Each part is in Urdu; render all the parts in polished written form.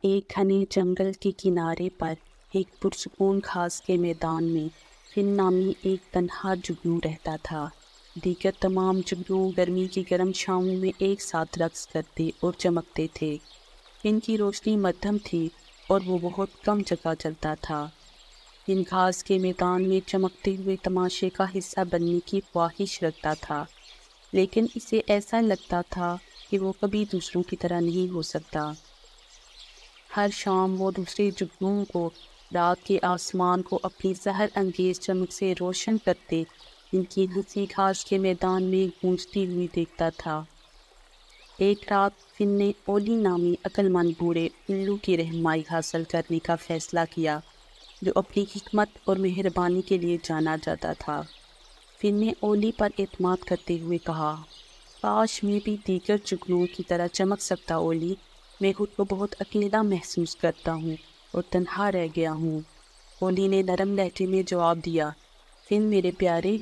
ایک گھنے جنگل کے کنارے پر ایک پرسکون گھاس کے میدان میں فن نامی ایک تنہا جگنو رہتا تھا۔ دیگر تمام جگنو گرمی کی گرم شاموں میں ایک ساتھ رقص کرتے اور چمکتے تھے۔ فن کی روشنی مدھم تھی اور وہ بہت کم جگہ چلتا تھا۔ فن گھاس کے میدان میں چمکتے ہوئے تماشے کا حصہ بننے کی خواہش رکھتا تھا، لیکن اسے ایسا لگتا تھا کہ وہ کبھی دوسروں کی طرح نہیں ہو سکتا۔ ہر شام وہ دوسرے جگنوؤں کو رات کے آسمان کو اپنی زہر انگیز چمک سے روشن کرتے ان کی ہنسی گھاس کے میدان میں گونجتی ہوئی دیکھتا تھا۔ ایک رات فن نے اولی نامی عقل مند بوڑھے الو کی رہنمائی حاصل کرنے کا فیصلہ کیا، جو اپنی حکمت اور مہربانی کے لیے جانا جاتا تھا۔ فن نے اولی پر اعتماد کرتے ہوئے کہا، کاش میں بھی دیگر جگنوؤں کی طرح چمک سکتا اولی، میں خود کو بہت اکیلا محسوس کرتا ہوں اور تنہا رہ گیا ہوں۔ اولی نے نرم لہجے میں جواب دیا، فن میرے پیارے،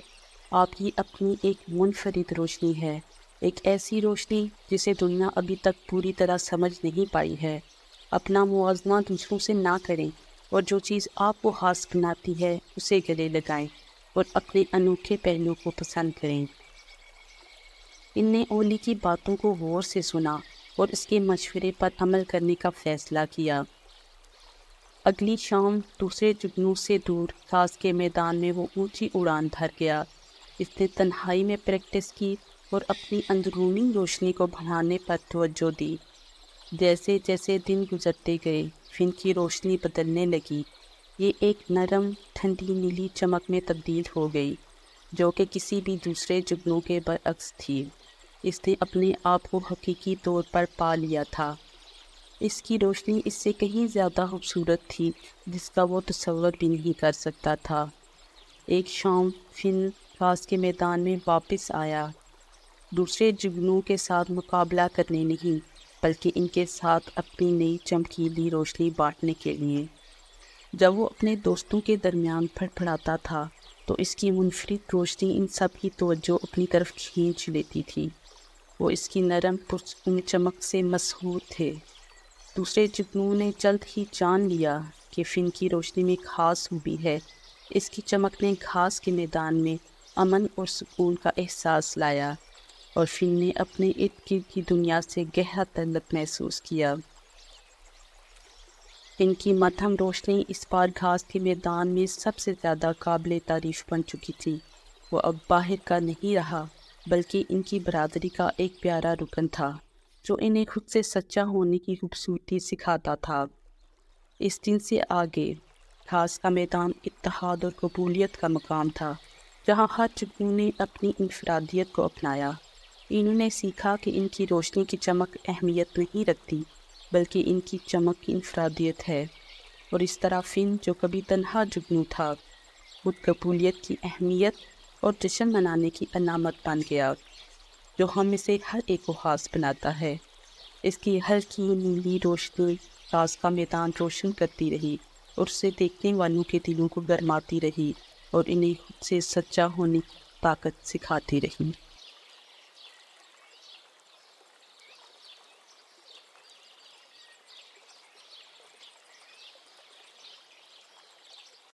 آپ کی اپنی ایک منفرد روشنی ہے، ایک ایسی روشنی جسے دنیا ابھی تک پوری طرح سمجھ نہیں پائی ہے۔ اپنا موازنہ دوسروں سے نہ کریں اور جو چیز آپ کو خاص بناتی ہے اسے گلے لگائیں اور اپنے انوکھے پہلو کو پسند کریں۔ ان نے اولی کی باتوں کو غور سے سنا اور اس کے مشورے پر عمل کرنے کا فیصلہ کیا۔ اگلی شام دوسرے جگنو سے دور گھاس کے میدان میں وہ اونچی اڑان بھر گیا۔ اس نے تنہائی میں پریکٹس کی اور اپنی اندرونی روشنی کو بڑھانے پر توجہ دی۔ جیسے جیسے دن گزرتے گئے فن کی روشنی بدلنے لگی۔ یہ ایک نرم ٹھنڈی نیلی چمک میں تبدیل ہو گئی، جو کہ کسی بھی دوسرے جگنو کے برعکس تھی۔ اس نے اپنے آپ کو حقیقی طور پر پا لیا تھا۔ اس کی روشنی اس سے کہیں زیادہ خوبصورت تھی جس کا وہ تصور بھی نہیں کر سکتا تھا۔ ایک شام فن گھاس کے میدان میں واپس آیا، دوسرے جگنو کے ساتھ مقابلہ کرنے نہیں بلکہ ان کے ساتھ اپنی نئی چمکیلی روشنی بانٹنے کے لیے۔ جب وہ اپنے دوستوں کے درمیان پھڑپڑاتا تھا تو اس کی منفرد روشنی ان سب کی توجہ اپنی طرف کھینچ لیتی تھی۔ وہ اس کی نرم پرسکون چمک سے مسحور تھے۔ دوسرے جگنو نے جلد ہی جان لیا کہ فن کی روشنی میں خاص خوبی ہے۔ اس کی چمک نے گھاس کے میدان میں امن اور سکون کا احساس لایا اور فن نے اپنے ارد گرد کی دنیا سے گہرا تعلق محسوس کیا۔ ان کی مدھم روشنی اس بار گھاس کے میدان میں سب سے زیادہ قابل تعریف بن چکی تھی۔ وہ اب باہر کا نہیں رہا بلکہ ان کی برادری کا ایک پیارا رکن تھا، جو انہیں خود سے سچا ہونے کی خوبصورتی سکھاتا تھا۔ اس دن سے آگے گھاس کا میدان اتحاد اور قبولیت کا مقام تھا، جہاں ہر جگنو نے اپنی انفرادیت کو اپنایا۔ انہوں نے سیکھا کہ ان کی روشنی کی چمک اہمیت نہیں رکھتی بلکہ ان کی چمک کی انفرادیت ہے، اور اس طرح فن جو کبھی تنہا جگنو تھا خود قبولیت کی اہمیت اور جشن منانے کی علامت بن گیا، جو ہم میں سے ہر ایک کو خاص بناتا ہے۔ اس کی ہلکی نیلی روشنی گھاس کا میدان روشن کرتی رہی اور اسے دیکھنے والوں کے دلوں کو گرماتی رہی اور انہیں خود سے سچا ہونے کی طاقت سکھاتی رہی۔